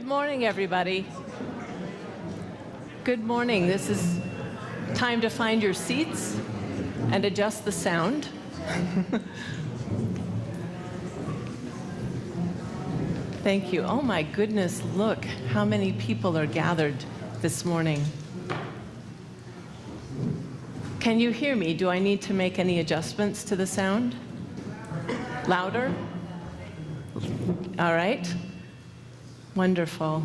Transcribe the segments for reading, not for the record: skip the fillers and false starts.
morning, everybody. Good morning. This is time to find your seats and adjust the sound. Thank you. Oh my goodness, look how many people are gathered this morning. Can you hear me? Do I need to make any adjustments to the sound? Louder? All right. Wonderful.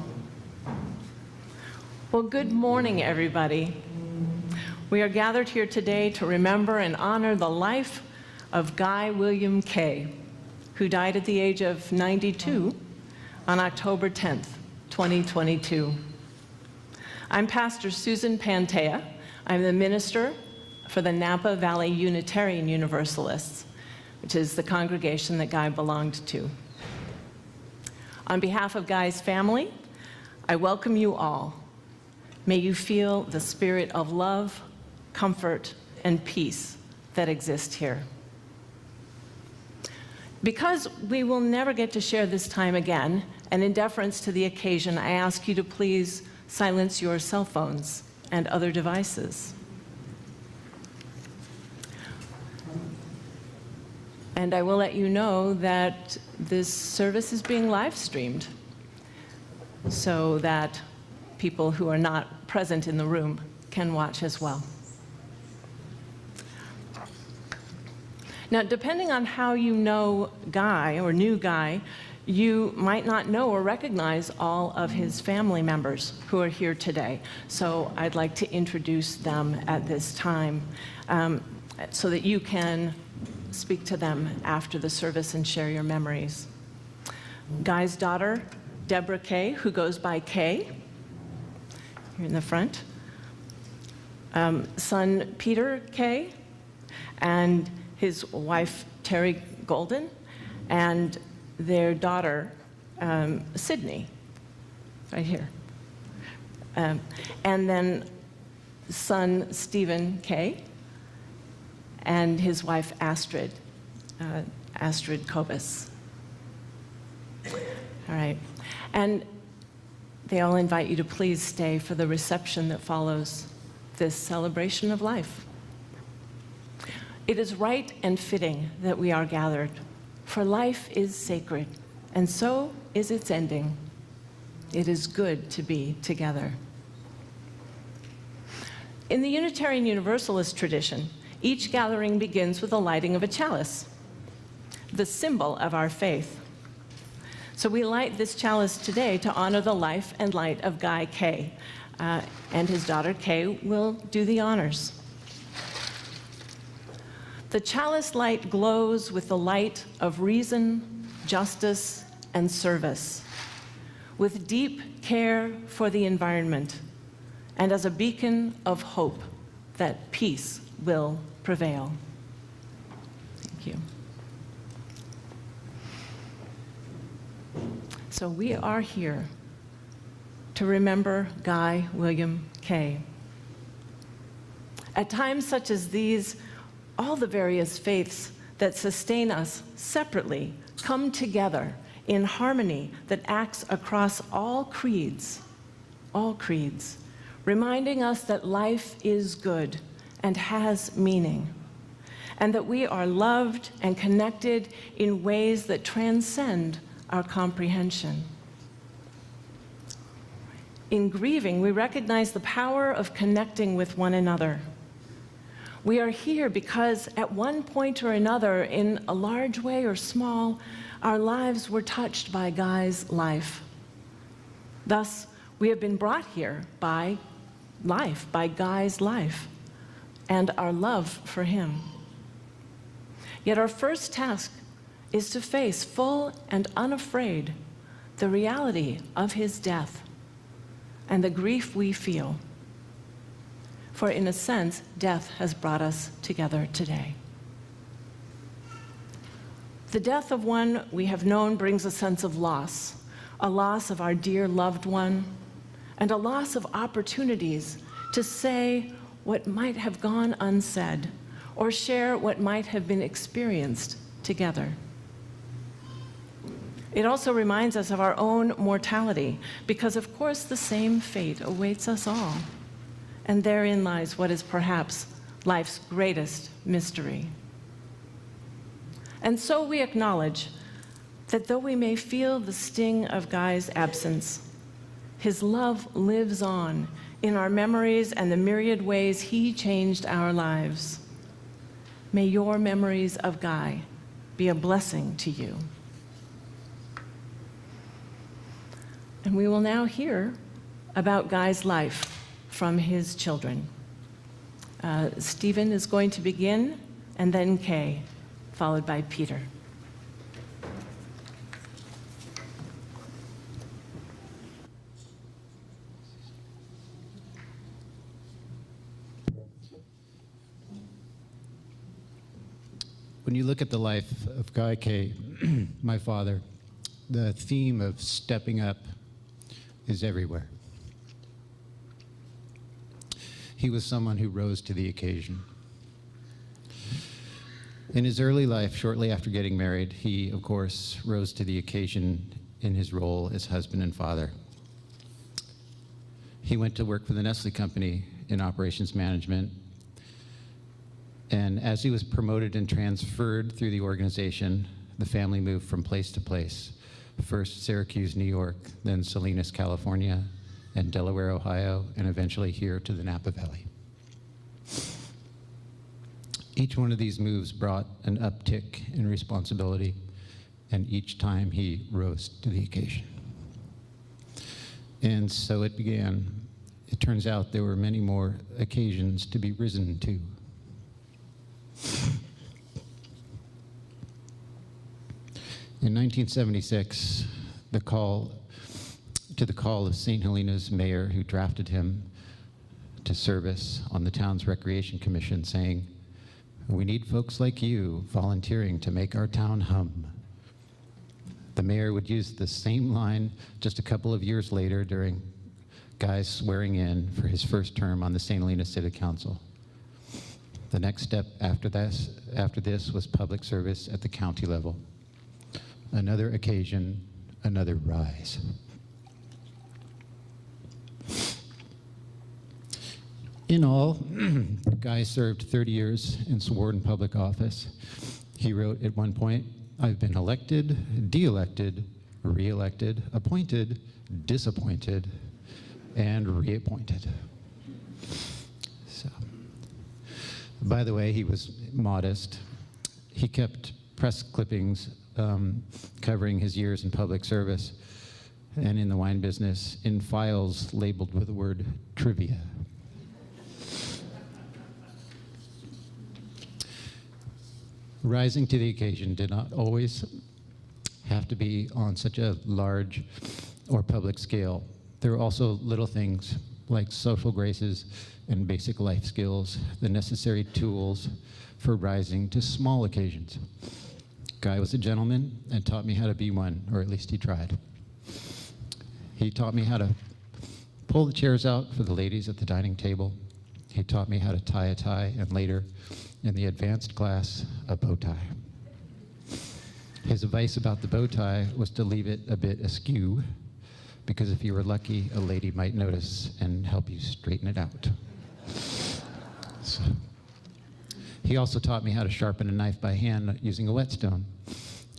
Well, good morning, everybody. We are gathered here today to remember and honor the life of Guy William Kay, who died at the age of 92 on October 10th, 2022. I'm Pastor Susan Pantea. I'm the minister for the Napa Valley Unitarian Universalists, which is the congregation that Guy belonged to. On behalf of Guy's family, I welcome you all. May you feel the spirit of love, comfort, and peace that exists here. Because we will never get to share this time again, and in deference to the occasion, I ask you to please silence your cell phones and other devices. And I will let you know that this service is being live streamed so that people who are not present in the room can watch as well. Now, depending on how you know Guy or knew Guy, you might not know or recognize all of his family members who are here today. So I'd like to introduce them at this time so that you can speak to them after the service and share your memories. Guy's daughter, Deborah Kay, who goes by Kay, here in the front. Son, Peter Kay, and his wife, Terry Golden, and their daughter, Sydney, right here. And then son, Stephen Kay, and his wife, Astrid Kobus. All right. And they all invite you to please stay for the reception that follows this celebration of life. It is right and fitting that we are gathered, for life is sacred, and so is its ending. It is good to be together. In the Unitarian Universalist tradition, each gathering begins with the lighting of a chalice, the symbol of our faith. So we light this chalice today to honor the life and light of Guy Kay, and his daughter Kay will do the honors. The chalice light glows with the light of reason, justice, and service, with deep care for the environment, and as a beacon of hope that peace will prevail. Thank you. So we are here to remember Guy William Kay. At times such as these, all the various faiths that sustain us separately come together in harmony that acts across all creeds, reminding us that life is good and has meaning, and that we are loved and connected in ways that transcend our comprehension. In grieving, we recognize the power of connecting with one another. We are here because at one point or another, in a large way or small, our lives were touched by Guy's life. Thus, we have been brought here by life, by Guy's life, and our love for him. Yet our first task is to face full and unafraid the reality of his death and the grief we feel. For in a sense, death has brought us together today. The death of one we have known brings a sense of loss, a loss of our dear loved one, and a loss of opportunities to say what might have gone unsaid or share what might have been experienced together. It also reminds us of our own mortality, because of course the same fate awaits us all. And therein lies what is perhaps life's greatest mystery. And so we acknowledge that though we may feel the sting of Guy's absence, his love lives on in our memories and the myriad ways he changed our lives. May your memories of Guy be a blessing to you. And we will now hear about Guy's life from his children. Stephen is going to begin, and then Kay, followed by Peter. When you look at the life of Guy Kay, my father, the theme of stepping up is everywhere. He was someone who rose to the occasion. In his early life, shortly after getting married, he, of course, rose to the occasion in his role as husband and father. He went to work for the Nestle company in operations management. And as he was promoted and transferred through the organization, the family moved from place to place. First Syracuse, New York, then Salinas, California, and Delaware, Ohio, and eventually here to the Napa Valley. Each one of these moves brought an uptick in responsibility, and each time he rose to the occasion. And so it began. It turns out there were many more occasions to be risen to. In 1976, the call of St. Helena's mayor, who drafted him to service on the town's recreation commission, saying, "We need folks like you volunteering to make our town hum." The mayor would use the same line just a couple of years later during Guy's swearing in for his first term on the St. Helena City Council. The next step after this was public service at the county level. Another occasion, another rise. In all, Guy served 30 years in sworn public office. He wrote at one point, "I've been elected, de-elected, re-elected, appointed, disappointed, and reappointed." So, by the way, he was modest. He kept press clippings covering his years in public service and in the wine business in files labeled with the word trivia. Rising to the occasion did not always have to be on such a large or public scale. There were also little things like social graces and basic life skills, the necessary tools for rising to small occasions. Guy was a gentleman and taught me how to be one, or at least he tried. He taught me how to pull the chairs out for the ladies at the dining table. He taught me how to tie a tie, and later, in the advanced class, a bow tie. His advice about the bow tie was to leave it a bit askew, because if you were lucky, a lady might notice and help you straighten it out. So, he also taught me how to sharpen a knife by hand using a whetstone.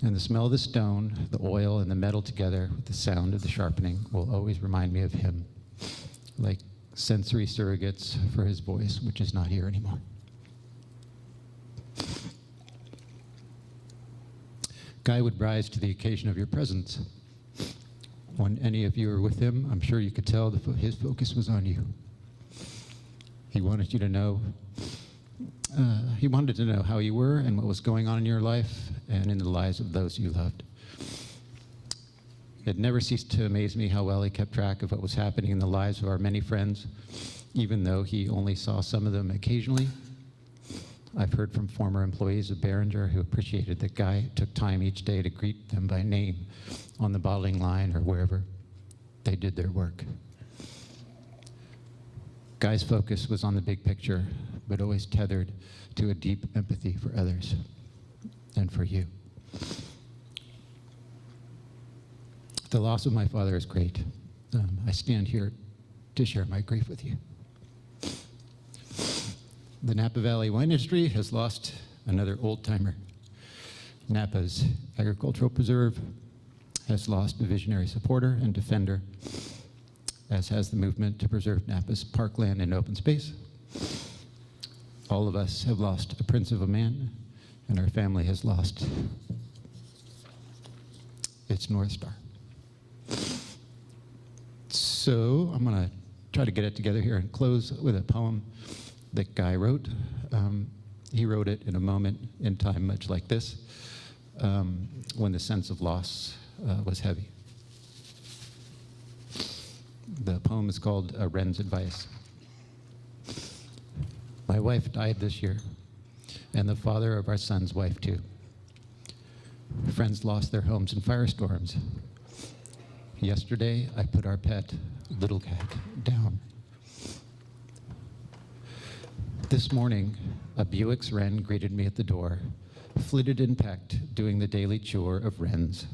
And the smell of the stone, the oil, and the metal together with the sound of the sharpening will always remind me of him, like sensory surrogates for his voice, which is not here anymore. Guy would rise to the occasion of your presence. When any of you were with him, I'm sure you could tell his focus was on you. He wanted you to know, he wanted to know how you were and what was going on in your life and in the lives of those you loved. It never ceased to amaze me how well he kept track of what was happening in the lives of our many friends, even though he only saw some of them occasionally. I've heard from former employees of Behringer who appreciated that Guy took time each day to greet them by name on the bottling line or wherever they did their work. Guy's focus was on the big picture, but always tethered to a deep empathy for others and for you. The loss of my father is great. I stand here to share my grief with you. The Napa Valley wine industry has lost another old-timer. Napa's agricultural preserve has lost a visionary supporter and defender, as has the movement to preserve Napa's parkland and open space. All of us have lost a prince of a man, and our family has lost its North Star. So I'm going to try to get it together here and close with a poem that Guy wrote. He wrote it in a moment in time much like this, when the sense of loss was heavy. The poem is called A Wren's Advice. My wife died this year, and the father of our son's wife too. Friends lost their homes in firestorms. Yesterday, I put our pet, Little Cat, down. This morning, a Buick's wren greeted me at the door, flitted and pecked, doing the daily chore of wrens.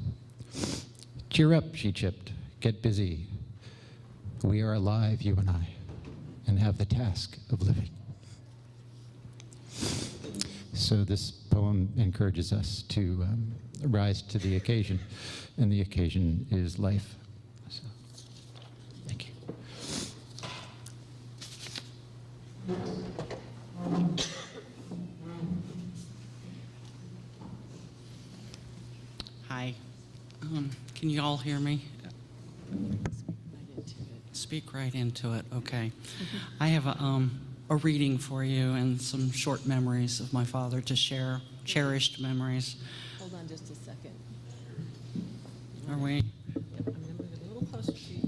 Cheer up, she chipped, get busy. We are alive, you and I, and have the task of living. So this poem encourages us to rise to the occasion, and the occasion is life. So, thank you. Hi. Can you all hear me? Speak right into it. Okay. I have a reading for you and some short memories of my father to share, cherished memories. Hold on just a second. Are we? Yep, I'm going to move it a little closer to you.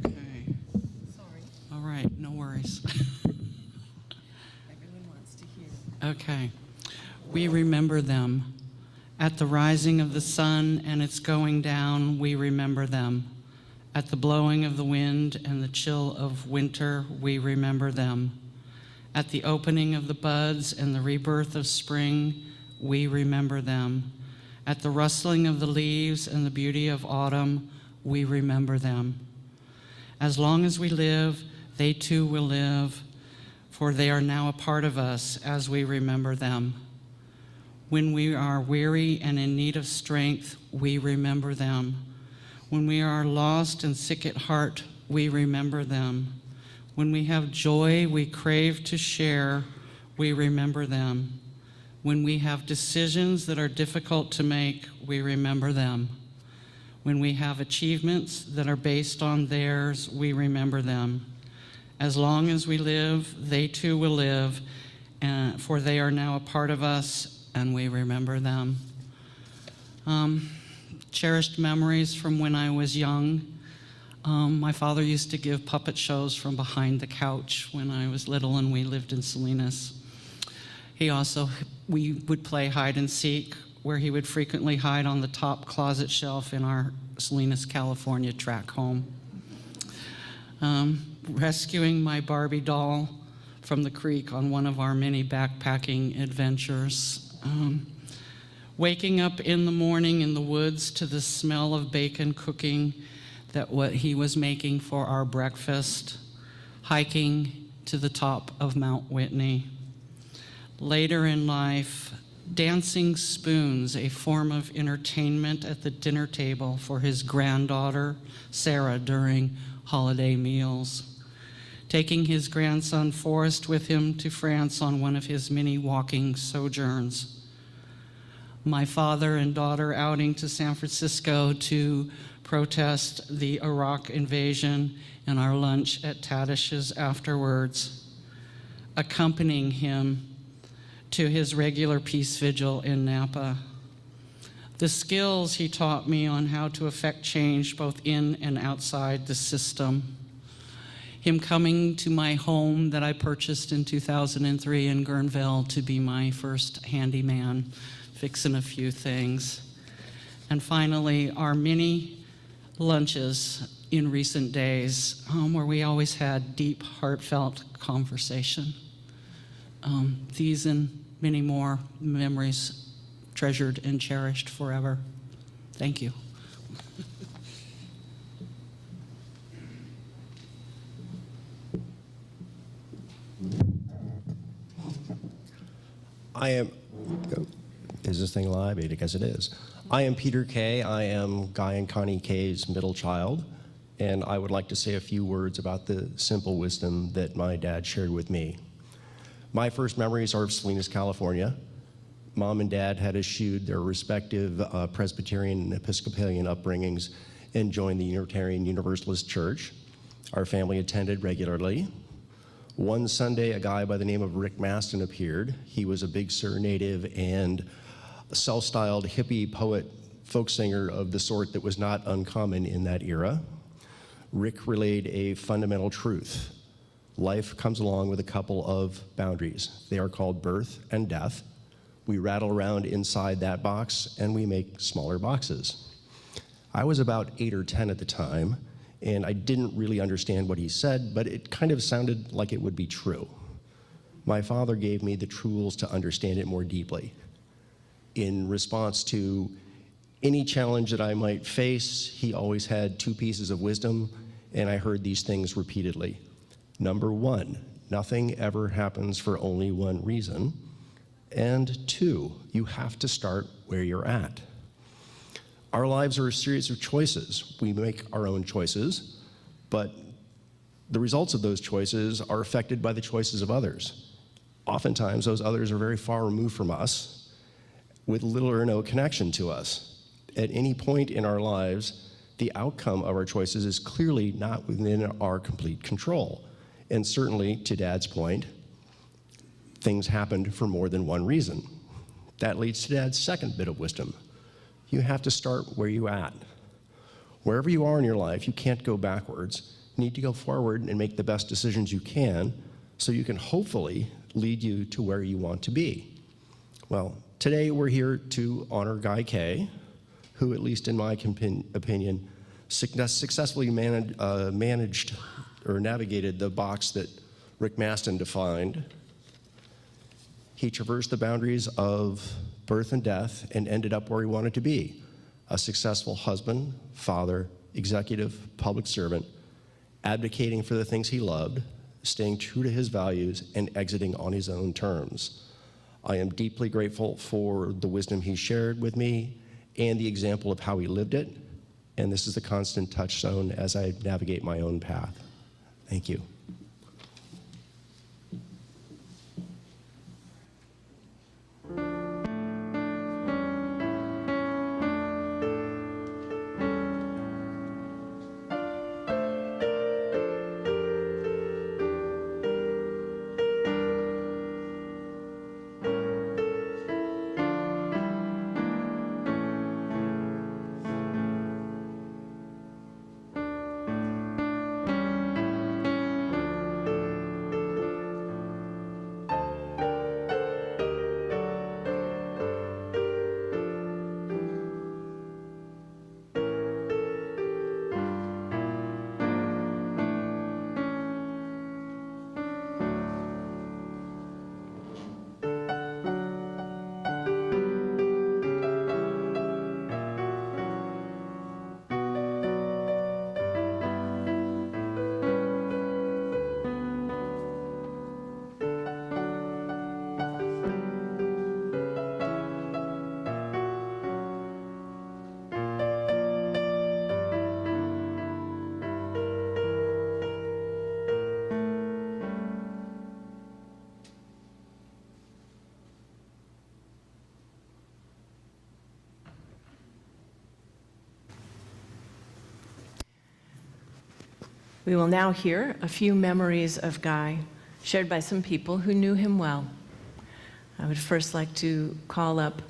Okay. Sorry. All right. No worries. Everyone wants to hear. Okay. We remember them. At the rising of the sun and its going down, we remember them. At the blowing of the wind and the chill of winter, we remember them. At the opening of the buds and the rebirth of spring, we remember them. At the rustling of the leaves and the beauty of autumn, we remember them. As long as we live, they too will live, for they are now a part of us as we remember them. When we are weary and in need of strength, we remember them. When we are lost and sick at heart, we remember them. When we have joy we crave to share, we remember them. When we have decisions that are difficult to make, we remember them. When we have achievements that are based on theirs, we remember them. As long as we live, they too will live, for they are now a part of us, and we remember them. Cherished memories from when I was young. My father used to give puppet shows from behind the couch when I was little and we lived in Salinas. We would play hide and seek, where he would frequently hide on the top closet shelf in our Salinas, California track home. Rescuing my Barbie doll from the creek on one of our many backpacking adventures. Waking up in the morning in the woods to the smell of bacon cooking, that what he was making for our breakfast, hiking to the top of Mount Whitney. Later in life, dancing spoons, a form of entertainment at the dinner table for his granddaughter, Sarah, during holiday meals. Taking his grandson Forrest with him to France on one of his many walking sojourns. My father and daughter outing to San Francisco to protest the Iraq invasion, and our lunch at Tadish's afterwards, accompanying him to his regular peace vigil in Napa. The skills he taught me on how to affect change both in and outside the system. Him coming to my home that I purchased in 2003 in Guerneville to be my first handyman, fixing a few things. And finally, our many lunches in recent days where we always had deep, heartfelt conversation. These and many more memories treasured and cherished forever. Thank you. Is this thing live? I guess it is. I am Peter Kay. I am Guy and Connie Kay's middle child, and I would like to say a few words about the simple wisdom that my dad shared with me. My first memories are of Salinas, California. Mom and Dad had eschewed their respective Presbyterian and Episcopalian upbringings and joined the Unitarian Universalist Church. Our family attended regularly. One Sunday, a guy by the name of Rick Maston appeared. He was a Big Sur native and a self-styled hippie poet, folk singer of the sort that was not uncommon in that era. Rick relayed a fundamental truth. Life comes along with a couple of boundaries. They are called birth and death. We rattle around inside that box and we make smaller boxes. I was about 8 or 10 at the time, and I didn't really understand what he said, but it kind of sounded like it would be true. My father gave me the tools to understand it more deeply. In response to any challenge that I might face, he always had 2 pieces of wisdom, and I heard these things repeatedly. Number 1, nothing ever happens for only one reason. And 2, you have to start where you're at. Our lives are a series of choices. We make our own choices, but the results of those choices are affected by the choices of others. Oftentimes, those others are very far removed from us, with little or no connection to us. At any point in our lives, the outcome of our choices is clearly not within our complete control. And certainly, to Dad's point, things happened for more than one reason. That leads to Dad's second bit of wisdom. You have to start where you're at. Wherever you are in your life, you can't go backwards. You need to go forward and make the best decisions you can so you can hopefully lead you to where you want to be. Well, today we're here to honor Guy Kay, who, at least in my opinion, successfully managed or navigated the box that Rick Maston defined. He traversed the boundaries of birth and death and ended up where he wanted to be, a successful husband, father, executive, public servant, advocating for the things he loved, staying true to his values, and exiting on his own terms. I am deeply grateful for the wisdom he shared with me and the example of how he lived it, and this is the constant touchstone as I navigate my own path. Thank you. We will now hear a few memories of Guy, shared by some people who knew him well. I would first like to call up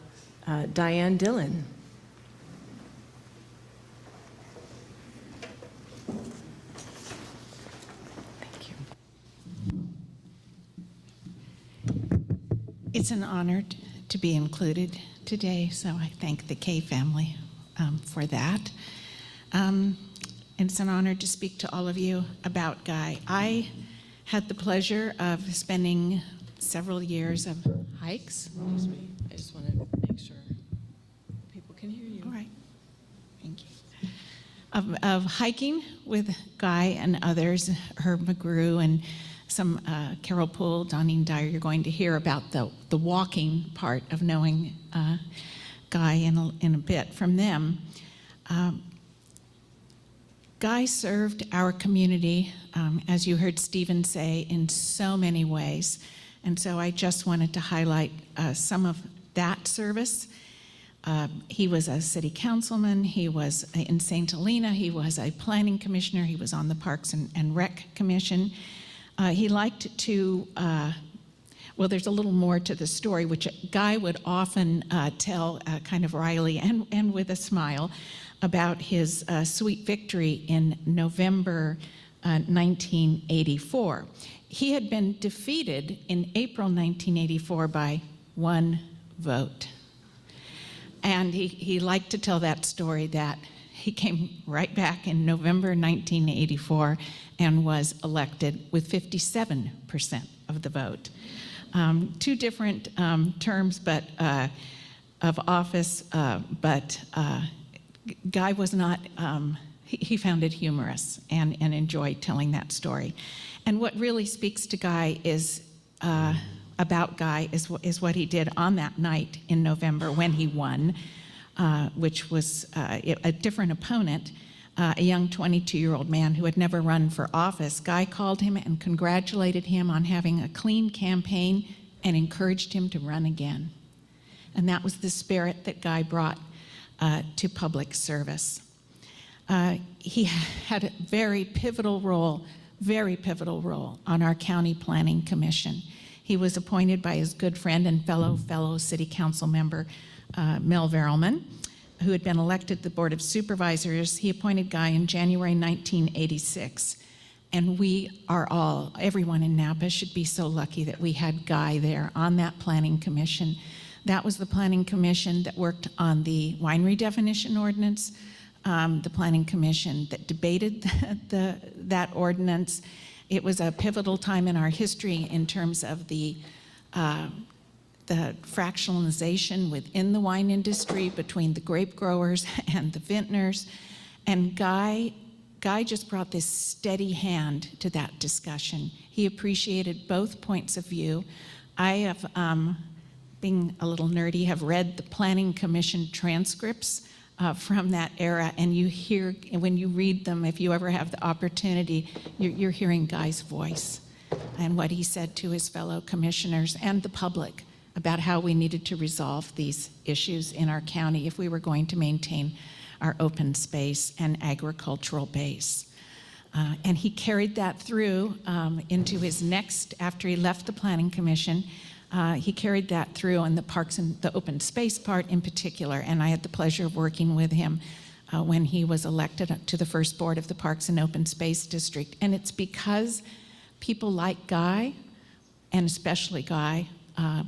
Diane Dillon. Thank you. It's an honor to be included today, so I thank the Kay family for that. And it's an honor to speak to all of you about Guy. I had the pleasure of spending several years of hikes. Excuse me. I just want to make sure people can hear you. All right, thank you. Of hiking with Guy and others, Herb McGrew and Carol Poole, Doneen Dyer, you're going to hear about the walking part of knowing Guy in a bit from them. Guy served our community, as you heard Stephen say, in so many ways. And so I just wanted to highlight some of that service. He was a city councilman, he was in St. Helena, he was a planning commissioner, he was on the Parks and Rec Commission. He liked to, well, there's a little more to the story, which Guy would often tell kind of wryly and with a smile about his sweet victory in November 1984. He had been defeated in April 1984 by 1 vote. And he liked to tell that story that he came right back in November 1984 and was elected with 57% of the vote. Two different terms but of office, but Guy was not, he found it humorous and enjoyed telling that story. And what really speaks to Guy is, about Guy is what he did on that night in November when he won, which was a different opponent, a young 22-year-old man who had never run for office. Guy called him and congratulated him on having a clean campaign and encouraged him to run again. And that was the spirit that Guy brought to public service. He had a very pivotal role on our County Planning Commission. He was appointed by his good friend and fellow city council member, Mel Verrilman, who had been elected to the Board of Supervisors. He appointed Guy in January 1986. And we are all, everyone in Napa should be so lucky that we had Guy there on that planning commission. That was the planning commission that worked on the winery definition ordinance, the planning commission that debated that ordinance. It was a pivotal time in our history in terms of the fractionalization within the wine industry between the grape growers and the vintners. And Guy just brought this steady hand to that discussion. He appreciated both points of view. I have, being a little nerdy, have read the Planning Commission transcripts from that era, and you hear, when you read them, if you ever have the opportunity, you're hearing Guy's voice and what he said to his fellow commissioners and the public about how we needed to resolve these issues in our county if we were going to maintain our open space and agricultural base. And he carried that through into his next, after he left the Planning Commission, he carried that through on the parks and the open space part in particular, and I had the pleasure of working with him when he was elected to the first board of the Parks and Open Space District. And it's because people like Guy, and especially Guy,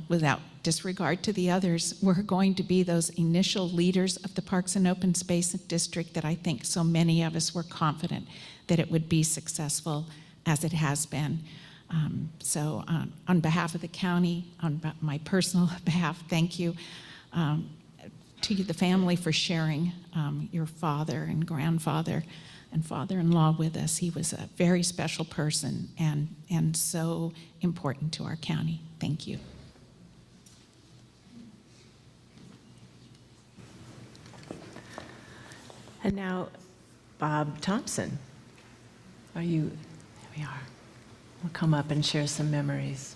without disregard to the others, were going to be those initial leaders of the Parks and Open Space District that I think so many of us were confident that it would be successful as it has been. So on behalf of the county, on my personal behalf, thank you to the family for sharing your father and grandfather and father-in-law with us. He was a very special person and so important to our county. Thank you. And now, Bob Thompson. Are you, there we are. We'll come up and share some memories.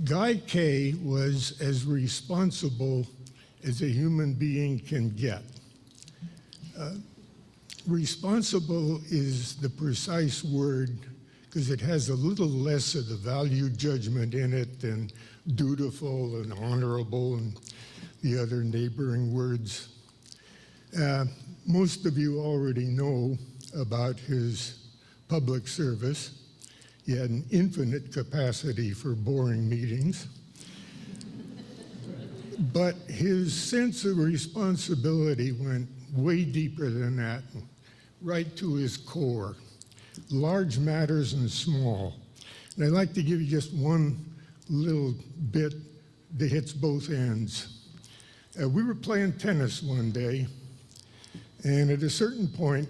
Guy Kay was as responsible as a human being can get. Responsible is the precise word because it has a little less of the value judgment in it than dutiful and honorable and the other neighboring words. Most of you already know about his public service. He had an infinite capacity for boring meetings. But his sense of responsibility went way deeper than that, right to his core, large matters and small. And I'd like to give you just one little bit that hits both ends. We were playing tennis one day, and at a certain point,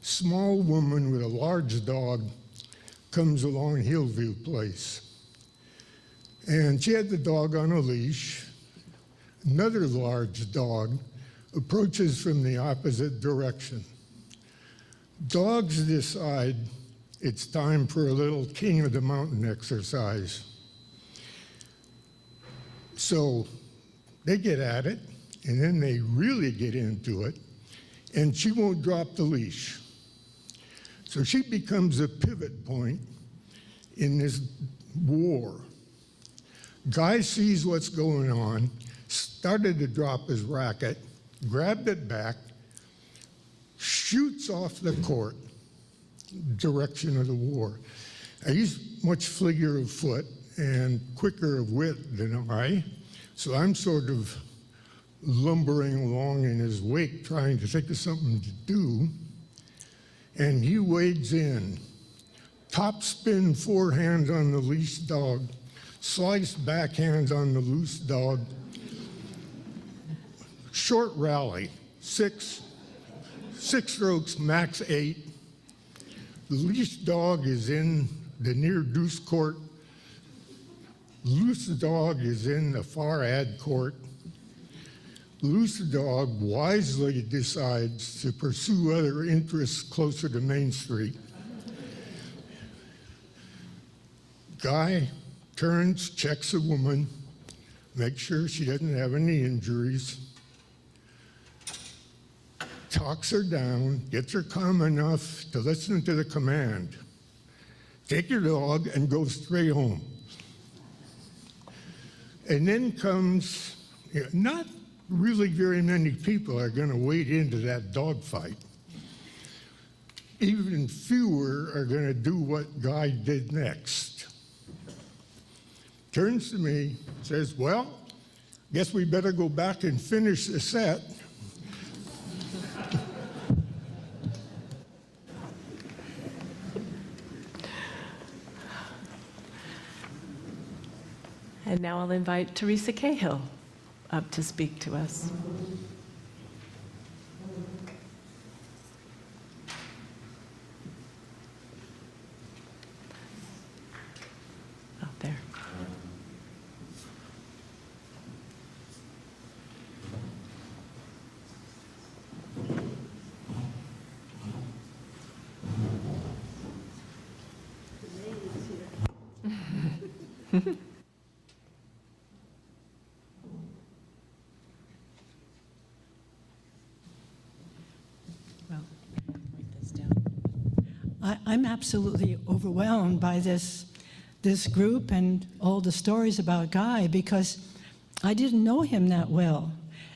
small woman with a large dog comes along Hillview Place. And she had the dog on a leash. Another large dog approaches from the opposite direction. Dogs decide it's time for a little king of the mountain exercise. So they get at it, and then they really get into it, and she won't drop the leash. So she becomes a pivot point in this war. Guy sees what's going on, started to drop his racket, grabbed it back, shoots off the court, direction of the war. Now, he's much fleeter of foot and quicker of wit than I, so I'm sort of lumbering along in his wake trying to think of something to do, and he wades in. Top spin forehand on the leash dog, slice backhand on the loose dog, short rally, six strokes, max 8. The leash dog is in the near deuce court. Loose dog is in the far ad court. Loose dog wisely decides to pursue other interests closer to Main Street. Guy turns, checks a woman, makes sure she doesn't have any injuries, talks her down, gets her calm enough to listen to the command. Take your dog and go straight home. And then comes, not really very many people are going to wade into that dogfight. Even fewer are going to do what Guy did next. Turns to me, says, well, guess we better go back and finish the set. And now I'll invite Teresa Cahill up to speak to us. Out there. I'm absolutely overwhelmed by this group and all the stories about Guy, because I didn't know him that well,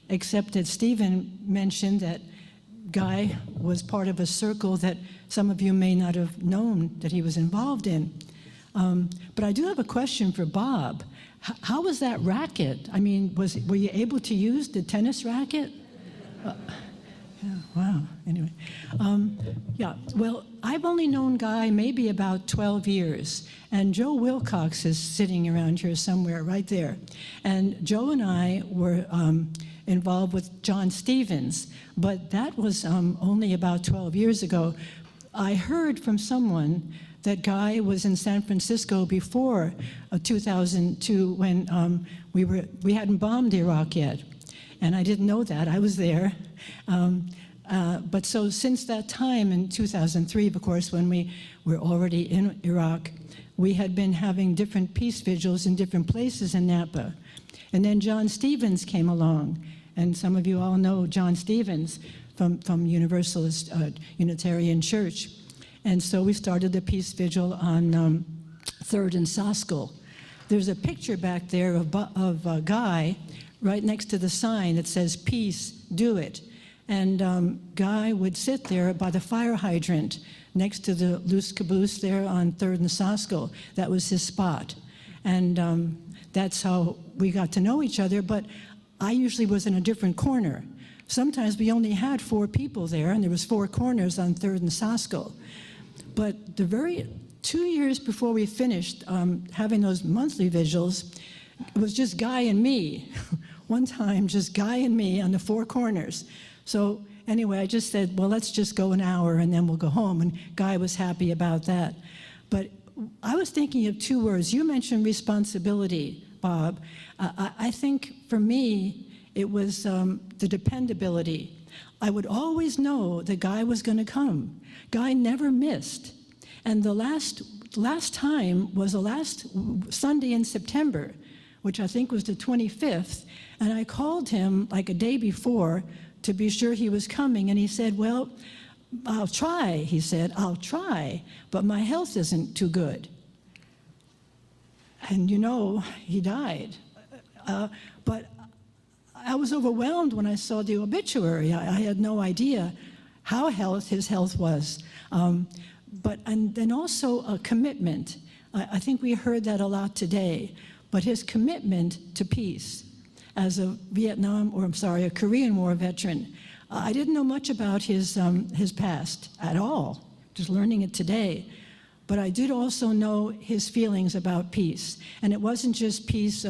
except that Stephen mentioned that Guy was part of a circle that some of you may not have known that he was involved in. But I do have a question for Bob. How was that racket? I mean, were you able to use the tennis racket? Yeah, wow, anyway. Yeah, well, I've only known Guy maybe about 12 years, and Joe Wilcox is sitting around here somewhere, right there. And Joe and I were involved with John Stevens, but that was only about 12 years ago. I heard from someone that Guy was in San Francisco before 2002 when we hadn't bombed Iraq yet. And I didn't know that. I was there. But so since that time in 2003, of course, when we were already in Iraq, we had been having different peace vigils in different places in Napa. And then John Stevens came along. And some of you all know John Stevens from Universalist Unitarian Church. And so we started the peace vigil on 3rd and Soskell. There's a picture back there of Guy right next to the sign that says, "Peace, do it." And Guy would sit there by the fire hydrant next to the loose caboose there on 3rd and Soskell. That was his spot. And that's how we got to know each other, but I usually was in a different corner. Sometimes we only had 4 people there, and there was 4 corners on 3rd and Soskell. But the very 2 years before we finished having those monthly vigils, it was just Guy and me. One time, just Guy and me on the four corners. So anyway, I just said, well, let's just go an hour and then we'll go home. And Guy was happy about that. But I was thinking of two words. You mentioned responsibility, Bob. I think for me, it was the dependability. I would always know that Guy was going to come. Guy never missed. And the last time was the last Sunday in September, which I think was the 25th. And I called him like a day before to be sure he was coming. And he said, well, I'll try. He said, I'll try, but my health isn't too good. And you know, he died. But I was overwhelmed when I saw the obituary. I had no idea how his health was. And then also a commitment. I think we heard that a lot today. But his commitment to peace as a a Korean War veteran. I didn't know much about his past at all, just learning it today. But I did also know his feelings about peace. And it wasn't just peace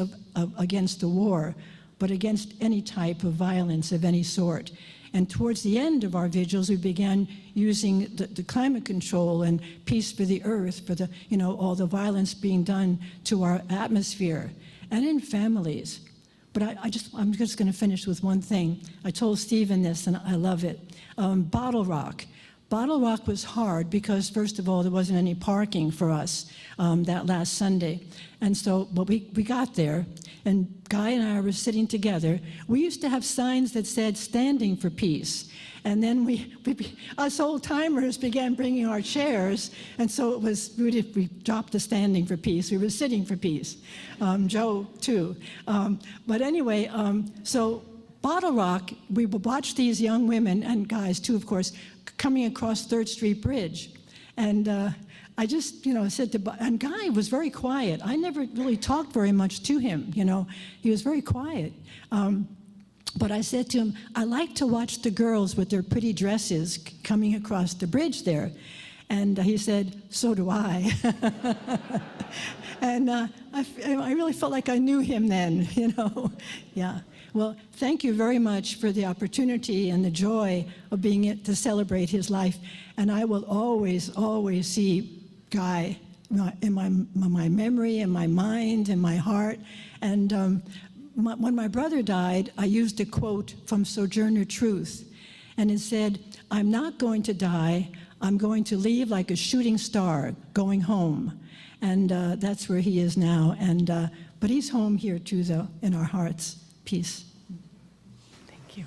against the war, but against any type of violence of any sort. And towards the end of our vigils, we began using the climate control and peace for the earth, for all the violence being done to our atmosphere and in families. But I'm just going to finish with one thing. I told Stephen this, and I love it. Bottle Rock. Bottle Rock was hard because, first of all, there wasn't any parking for us that last Sunday. And so, but we got there, and Guy and I were sitting together. We used to have signs that said, standing for peace. And then us old-timers began bringing our chairs, and so it was, we dropped the standing for peace. We were sitting for peace. Joe, too. But anyway, so Bottle Rock, we would watch these young women, and guys, too, of course, coming across 3rd Street Bridge. And I just, said and Guy was very quiet. I never really talked very much to him, He was very quiet. But I said to him, I like to watch the girls with their pretty dresses coming across the bridge there. And he said, so do I. And I really felt like I knew him then, Yeah. Well, thank you very much for the opportunity and the joy of being to celebrate his life. And I will always, always see Guy in my memory, in my mind, in my heart. And when my brother died, I used a quote from Sojourner Truth. And it said, I'm not going to die. I'm going to leave like a shooting star going home. And that's where he is now. And but he's home here too, though, in our hearts. Peace. Thank you.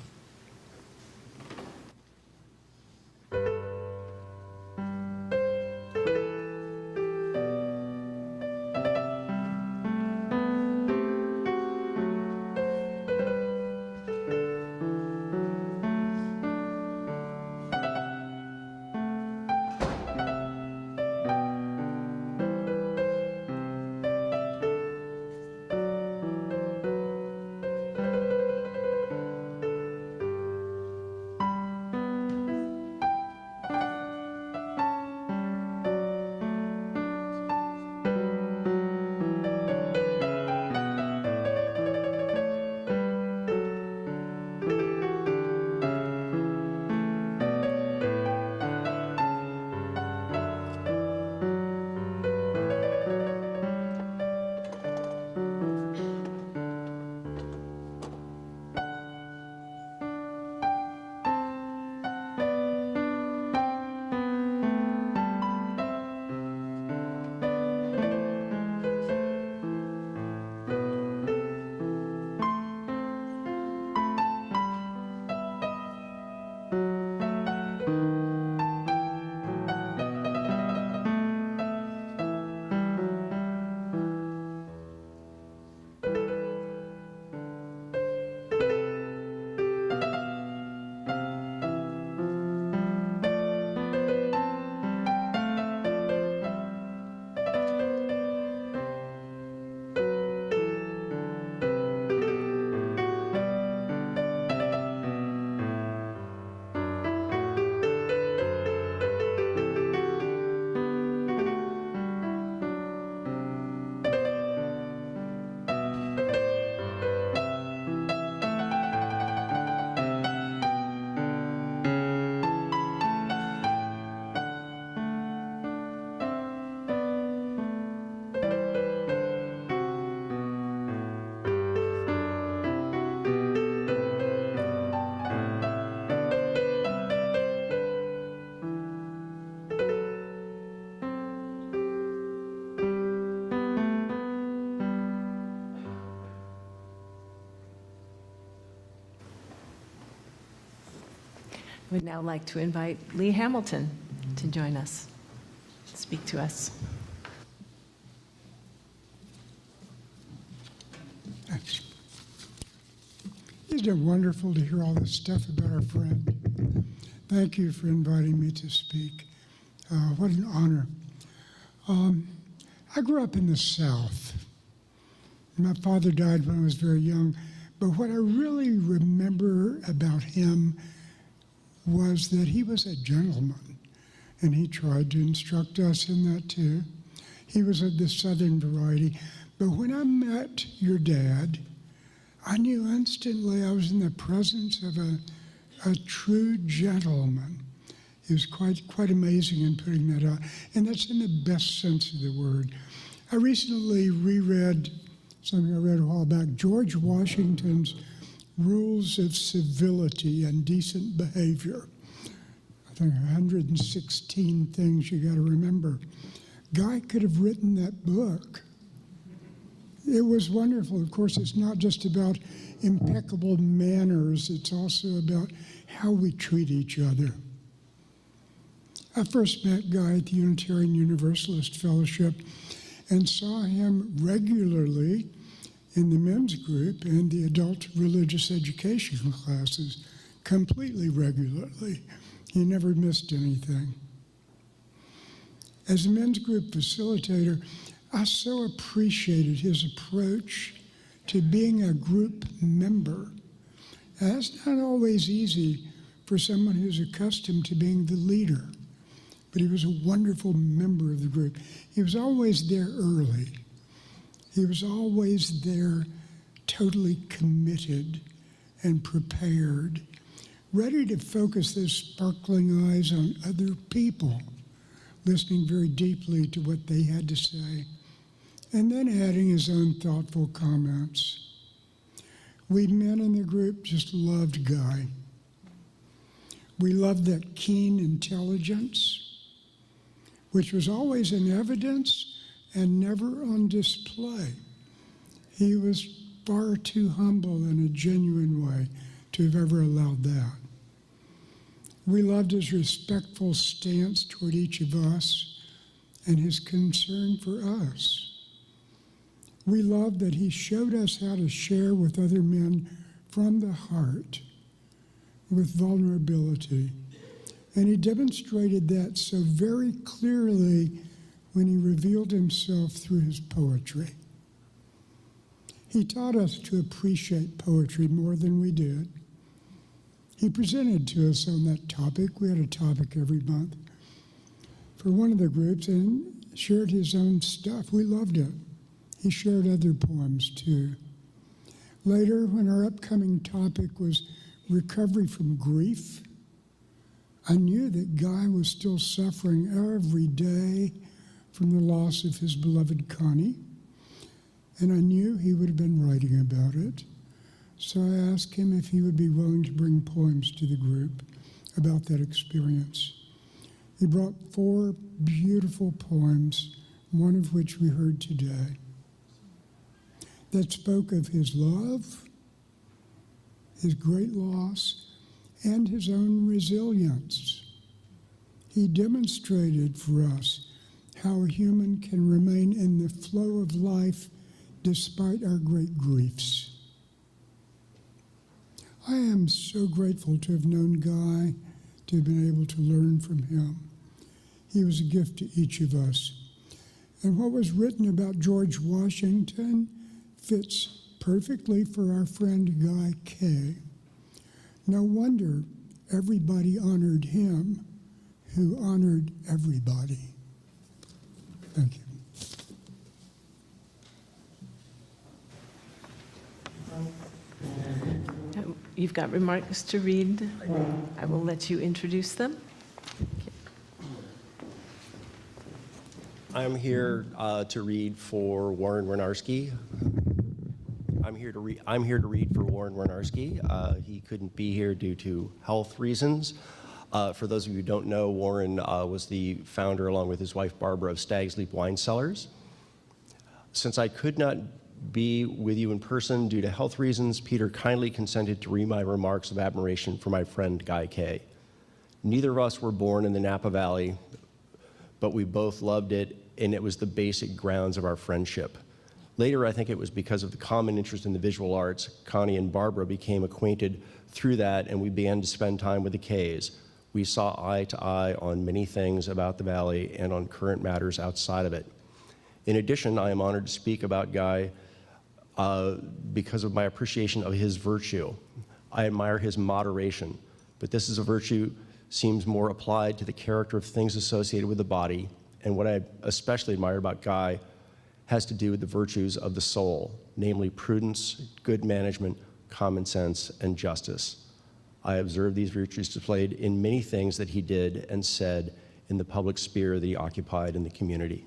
We'd now like to invite Lee Hamilton to join us, speak to us. Thanks. Isn't it wonderful to hear all this stuff about our friend? Thank you for inviting me to speak. What an honor. I grew up in the South. My father died when I was very young, but what I really remember about him was that he was a gentleman, and he tried to instruct us in that too. He was of the Southern variety, but when I met your dad, I knew instantly I was in the presence of a true gentleman. It was quite amazing in putting that out, and that's in the best sense of the word. I recently reread something I read a while back, George Washington's Rules of Civility and Decent Behavior. I think 116 things you got to remember. Guy could have written that book. It was wonderful. Of course, it's not just about impeccable manners, it's also about how we treat each other. I first met Guy at the Unitarian Universalist Fellowship and saw him regularly in the men's group and the adult religious education classes, completely regularly. He never missed anything. As a men's group facilitator, I so appreciated his approach to being a group member. That's not always easy for someone who's accustomed to being the leader, but he was a wonderful member of the group. He was always there early. He was always there totally committed and prepared, ready to focus those sparkling eyes on other people, listening very deeply to what they had to say, and then adding his own thoughtful comments. We men in the group just loved Guy. We loved that keen intelligence, which was always in evidence and never on display. He was far too humble in a genuine way to have ever allowed that. We loved his respectful stance toward each of us and his concern for us. We loved that he showed us how to share with other men from the heart, with vulnerability. And he demonstrated that so very clearly when he revealed himself through his poetry. He taught us to appreciate poetry more than we did. He presented to us on that topic. We had a topic every month for one of the groups and shared his own stuff. We loved it. He shared other poems too. Later, when our upcoming topic was recovery from grief, I knew that Guy was still suffering every day from the loss of his beloved Connie, and I knew he would have been writing about it. So I asked him if he would be willing to bring poems to the group about that experience. He brought 4 beautiful poems, one of which we heard today, that spoke of his love, his great loss, and his own resilience. He demonstrated for us how a human can remain in the flow of life despite our great griefs. I am so grateful to have known Guy, to have been able to learn from him. He was a gift to each of us. And what was written about George Washington fits perfectly for our friend Guy Kay. No wonder everybody honored him who honored everybody. Thank you. You've got remarks to read. I will let you introduce them. I'm here to read for Warren Wynarski. I'm here to read for Warren Wynarski. He couldn't be here due to health reasons. For those of you who don't know, Warren was the founder, along with his wife Barbara, of Stag's Leap Wine Cellars. Since I could not be with you in person due to health reasons, Peter kindly consented to read my remarks of admiration for my friend Guy Kay. Neither of us were born in the Napa Valley, but we both loved it, and it was the basic grounds of our friendship. Later, I think it was because of the common interest in the visual arts, Connie and Barbara became acquainted through that, and we began to spend time with the Kays. We saw eye to eye on many things about the Valley and on current matters outside of it. In addition, I am honored to speak about Guy because of my appreciation of his virtue. I admire his moderation, but this is a virtue seems more applied to the character of things associated with the body, and what I especially admire about Guy has to do with the virtues of the soul, namely prudence, good management, common sense, and justice. I observed these virtues displayed in many things that he did and said in the public sphere that he occupied in the community.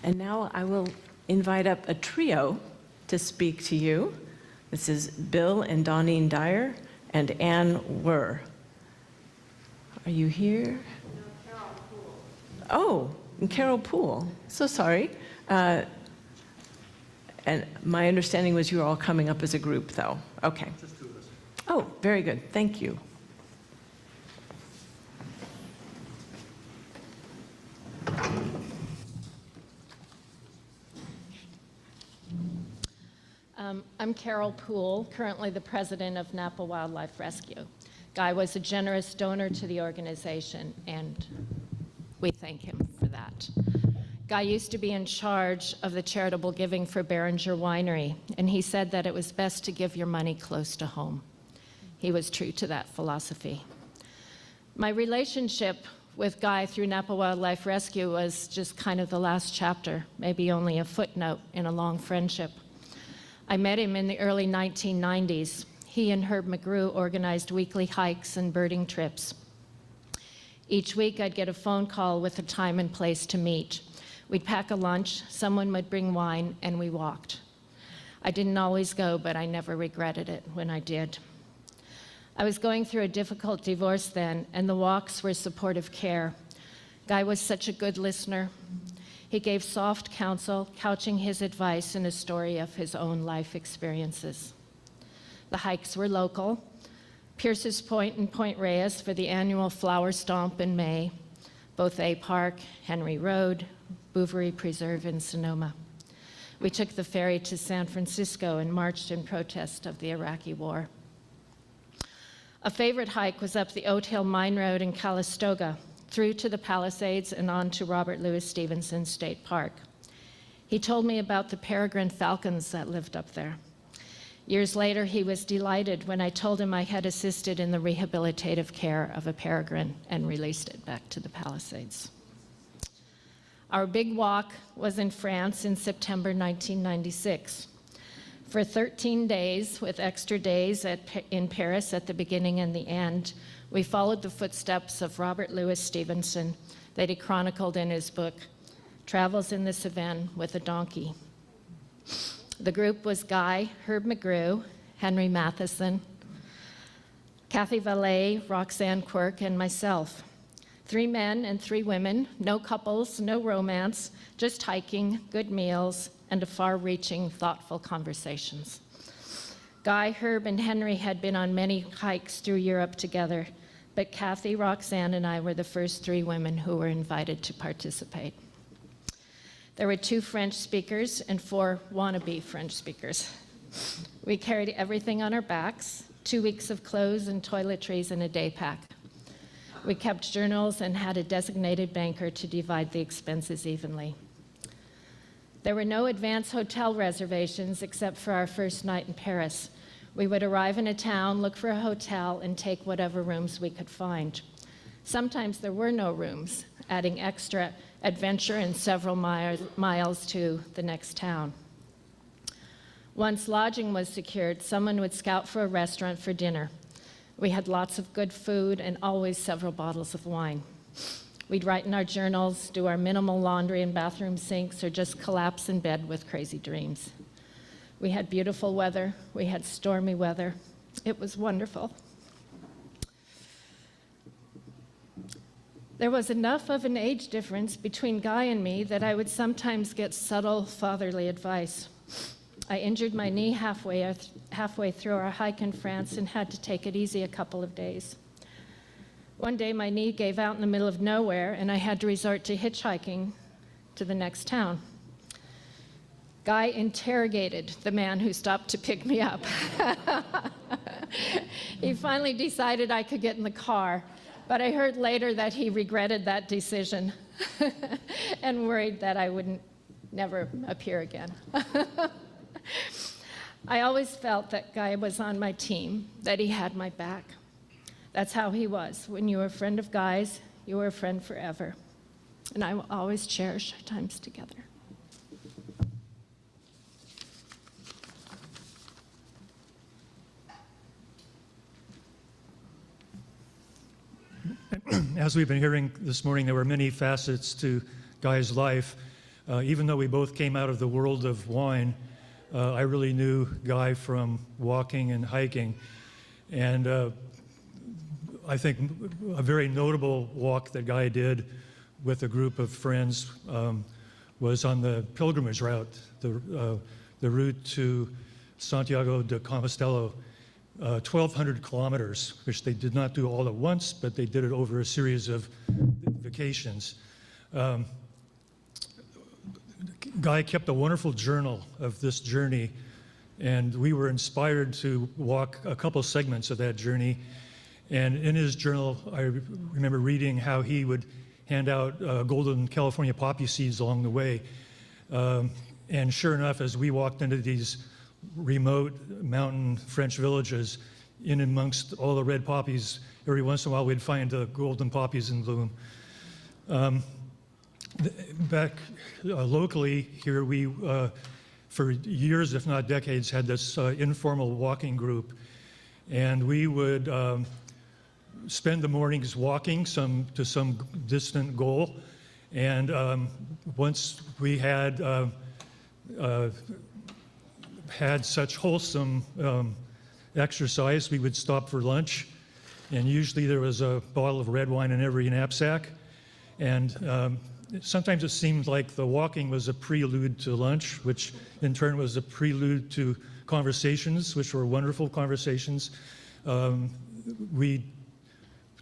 And now I will invite up a trio to speak to you. This is Bill and Doneen Dyer and Ann Wurr. Are you here? No, Carol Poole. Oh, and Carol Poole. So sorry. And my understanding was you were all coming up as a group, though. Okay. Just two of us. Oh, very good. Thank you. I'm Carol Poole, currently the president of Napa Wildlife Rescue. Guy was a generous donor to the organization, and we thank him for that. Guy used to be in charge of the charitable giving for Behringer Winery, and he said that it was best to give your money close to home. He was true to that philosophy. My relationship with Guy through Napa Wildlife Rescue was just kind of the last chapter, maybe only a footnote in a long friendship. I met him in the early 1990s. He and Herb McGrew organized weekly hikes and birding trips. Each week I'd get a phone call with a time and place to meet. We'd pack a lunch, someone would bring wine, and we walked. I didn't always go, but I never regretted it when I did. I was going through a difficult divorce then, and the walks were supportive care. Guy was such a good listener. He gave soft counsel, couching his advice in a story of his own life experiences. The hikes were local, Pierce's Point and Point Reyes for the annual Flower Stomp in May, Bothay Park, Henry Road, Bouverie Preserve in Sonoma. We took the ferry to San Francisco and marched in protest of the Iraqi war. A favorite hike was up the Oat Hill Mine Road in Calistoga, through to the Palisades and on to Robert Louis Stevenson State Park. He told me about the peregrine falcons that lived up there. Years later, he was delighted when I told him I had assisted in the rehabilitative care of a peregrine and released it back to the Palisades. Our big walk was in France in September 1996. For 13 days, with extra days in Paris at the beginning and the end, we followed the footsteps of Robert Louis Stevenson that he chronicled in his book, Travels in the Cevennes with a Donkey. The group was Guy, Herb McGrew, Henry Matheson, Kathy Valet, Roxanne Quirk, and myself. 3 men and 3 women, no couples, no romance, just hiking, good meals, and a far-reaching, thoughtful conversations. Guy, Herb, and Henry had been on many hikes through Europe together, but Kathy, Roxanne, and I were the first 3 women who were invited to participate. There were 2 French speakers and 4 wannabe French speakers. We carried everything on our backs, 2 weeks of clothes and toiletries in a day pack. We kept journals and had a designated banker to divide the expenses evenly. There were no advance hotel reservations except for our first night in Paris. We would arrive in a town, look for a hotel, and take whatever rooms we could find. Sometimes there were no rooms, adding extra adventure and several miles to the next town. Once lodging was secured, someone would scout for a restaurant for dinner. We had lots of good food and always several bottles of wine. We'd write in our journals, do our minimal laundry in bathroom sinks, or just collapse in bed with crazy dreams. We had beautiful weather. We had stormy weather. It was wonderful. There was enough of an age difference between Guy and me that I would sometimes get subtle fatherly advice. I injured my knee halfway through our hike in France and had to take it easy a couple of days. One day my knee gave out in the middle of nowhere and I had to resort to hitchhiking to the next town. Guy interrogated the man who stopped to pick me up. He finally decided I could get in the car, but I heard later that he regretted that decision and worried that I wouldn't never appear again. I always felt that Guy was on my team, that he had my back. That's how he was. When you were a friend of Guy's, you were a friend forever. And I will always cherish our times together. As we've been hearing this morning, there were many facets to Guy's life. Even though we both came out of the world of wine, I really knew Guy from walking and hiking. And I think a very notable walk that Guy did with a group of friends was on the pilgrimage route, the route to Santiago de Compostela. 1,200 kilometers, which they did not do all at once, but they did it over a series of vacations. Guy kept a wonderful journal of this journey, and we were inspired to walk a couple segments of that journey. And in his journal, I remember reading how he would hand out golden California poppy seeds along the way. And sure enough, as we walked into these remote mountain French villages, in amongst all the red poppies, every once in a while we'd find golden poppies in bloom. Back locally here, we, for years, if not decades, had this informal walking group. And we would spend the mornings walking to some distant goal. And once we had such wholesome exercise, we would stop for lunch, and usually there was a bottle of red wine in every knapsack. And sometimes it seemed like the walking was a prelude to lunch, which in turn was a prelude to conversations, which were wonderful conversations. We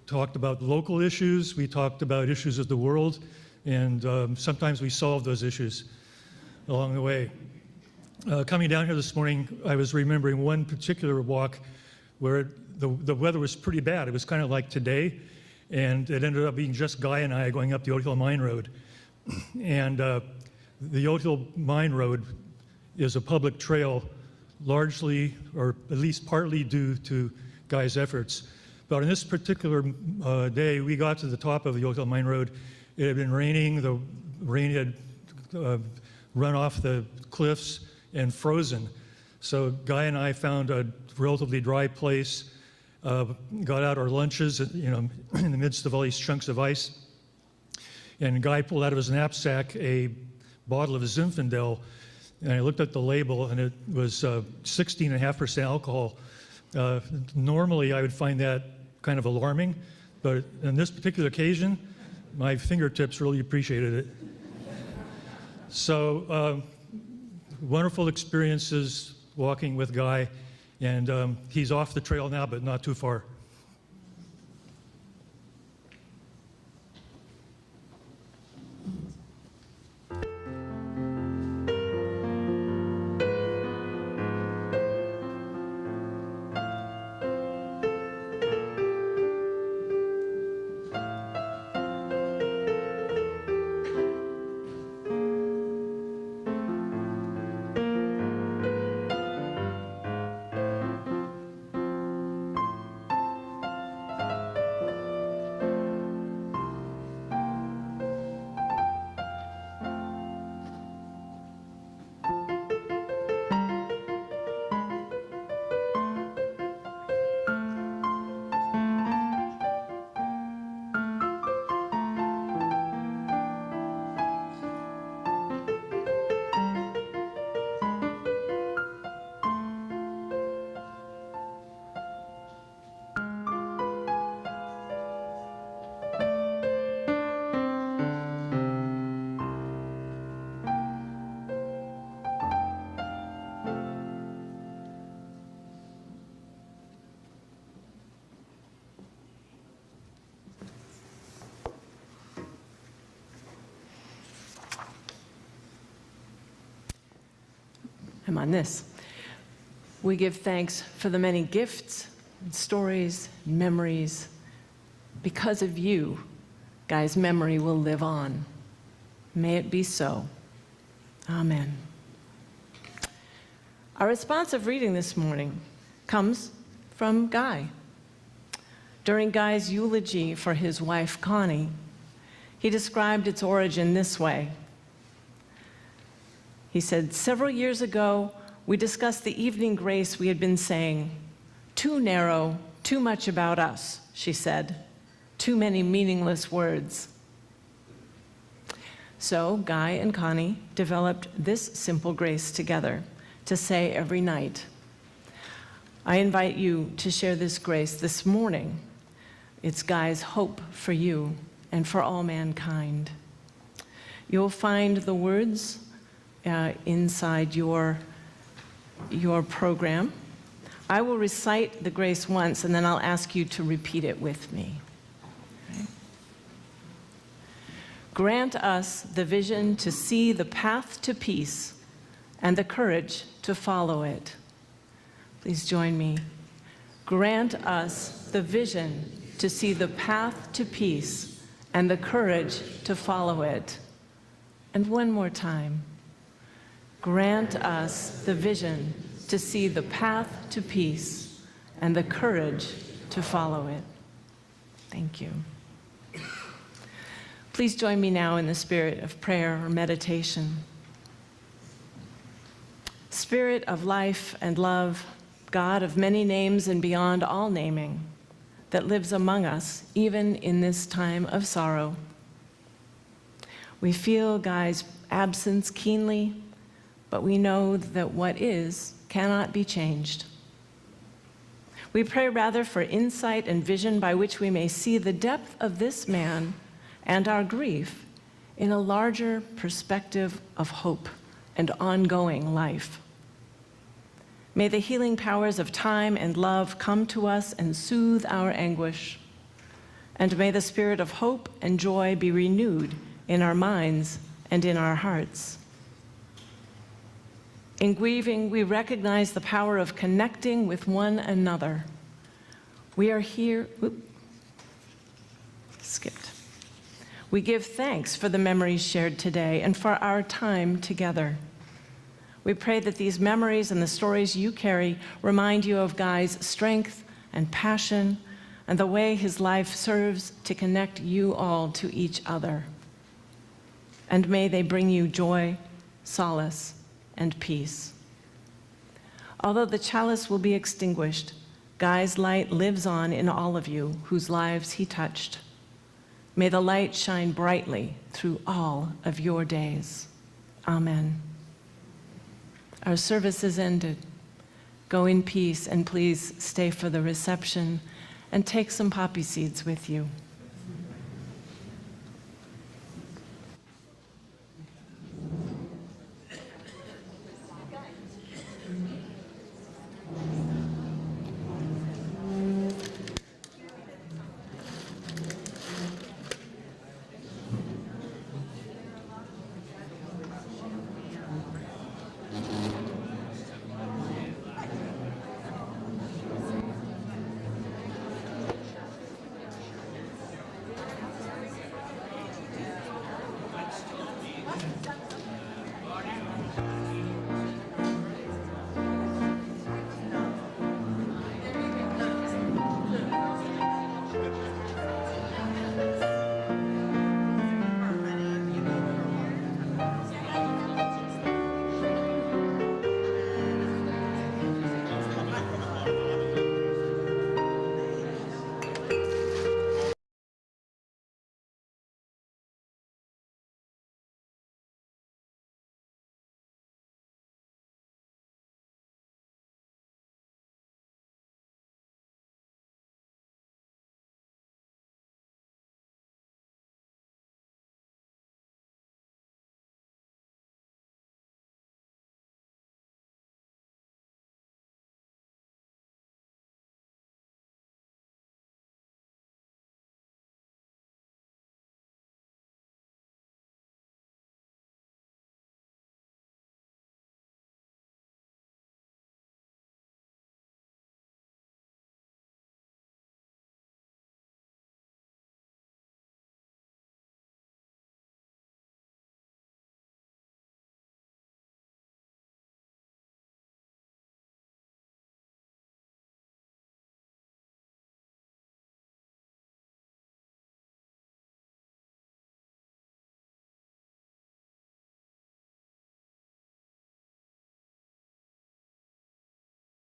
talked about local issues, we talked about issues of the world, and sometimes we solved those issues along the way. Coming down here this morning, I was remembering one particular walk where the weather was pretty bad. It was kind of like today, and it ended up being just Guy and I going up the Oak Hill Mine Road. And the Oak Hill Mine Road is a public trail, largely, or at least partly due to Guy's efforts. But on this particular day, we got to the top of the Oak Hill Mine Road. It had been raining. The rain had run off the cliffs and frozen. So Guy and I found a relatively dry place, got out our lunches, in the midst of all these chunks of ice. And Guy pulled out of his knapsack a bottle of Zinfandel, and I looked at the label, and it was 16.5% alcohol. Normally, I would find that kind of alarming, but on this particular occasion, my fingertips really appreciated it. So, wonderful experiences walking with Guy, and he's off the trail now, but not too far. I'm on this. We give thanks for the many gifts, and stories, and memories. Because of you, Guy's memory will live on. May it be so. Amen. Our responsive reading this morning comes from Guy. During Guy's eulogy for his wife, Connie, he described its origin this way. He said, "Several years ago, we discussed the evening grace we had been saying. Too narrow, too much about us," she said. "Too many meaningless words." So Guy and Connie developed this simple grace together to say every night. I invite you to share this grace this morning. It's Guy's hope for you and for all mankind. You'll find the words inside your program. I will recite the grace once, and then I'll ask you to repeat it with me. Okay? Grant us the vision to see the path to peace and the courage to follow it. Please join me. Grant us the vision to see the path to peace and the courage to follow it. And one more time. Grant us the vision to see the path to peace and the courage to follow it. Thank you. Please join me now in the spirit of prayer or meditation. Spirit of life and love, God of many names and beyond all naming, that lives among us even in this time of sorrow. We feel Guy's absence keenly, but we know that what is cannot be changed. We pray rather for insight and vision by which we may see the depth of this man and our grief in a larger perspective of hope and ongoing life. May the healing powers of time and love come to us and soothe our anguish. And may the spirit of hope and joy be renewed in our minds and in our hearts. In grieving, we recognize the power of connecting with one another. We are here, skipped. We give thanks for the memories shared today and for our time together. We pray that these memories and the stories you carry remind you of Guy's strength and passion and the way his life serves to connect you all to each other. And may they bring you joy, solace, and peace. Although the chalice will be extinguished, Guy's light lives on in all of you whose lives he touched. May the light shine brightly through all of your days. Amen. Our service is ended. Go in peace, and please stay for the reception and take some poppy seeds with you.